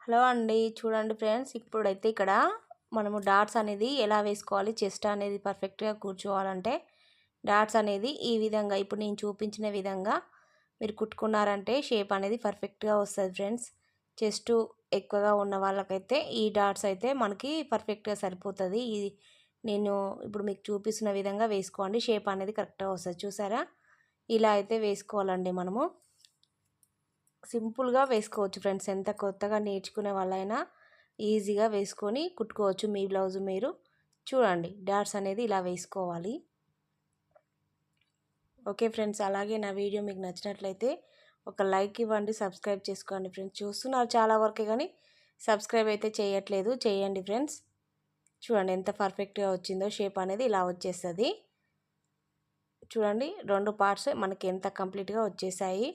Hello అండి. చూడండి friends, ఇప్పుడైతే ఇక్కడ మనము డాట్స్ అనేది ఎలా వేసుకోవాలి, చెస్ట్ అనేది పర్ఫెక్ట్గా కూర్చోవాలంటే డాట్స్ అనేది ఈ విధంగా ఇప్పుడు నేను చూపించిన విధంగా మీరు కుట్టుకున్నారంటే షేప్ అనేది పర్ఫెక్ట్గా వస్తుంది ఫ్రెండ్స్. చెస్ట్ ఎక్కువగా ఉన్న వాళ్ళకైతే ఈ డాట్స్ అయితే మనకి పర్ఫెక్ట్గా సరిపోతుంది. ఇది నేను ఇప్పుడు మీకు చూపిస్తున్న విధంగా వేసుకోండి, షేప్ అనేది కరెక్ట్గా వస్తుంది. చూసారా, ఇలా అయితే వేసుకోవాలండి. మనము సింపుల్గా వేసుకోవచ్చు ఫ్రెండ్స్. ఎంత కొత్తగా నేర్చుకునే వాళ్ళైనా ఈజీగా వేసుకొని కుట్టుకోవచ్చు మీ బ్లౌజ్ మీరు. చూడండి, డాట్స్ అనేది ఇలా వేసుకోవాలి. ఓకే ఫ్రెండ్స్, అలాగే నా వీడియో మీకు నచ్చినట్లయితే ఒక లైక్ ఇవ్వండి, సబ్స్క్రైబ్ చేసుకోండి ఫ్రెండ్స్. చూస్తున్నారు చాలా వరకే కానీ సబ్స్క్రైబ్ అయితే చేయట్లేదు, చేయండి ఫ్రెండ్స్. చూడండి ఎంత పర్ఫెక్ట్గా వచ్చిందో, షేప్ అనేది ఇలా వచ్చేస్తుంది. చూడండి, రెండు పార్ట్స్ మనకి ఎంత కంప్లీట్గా వచ్చేసాయి.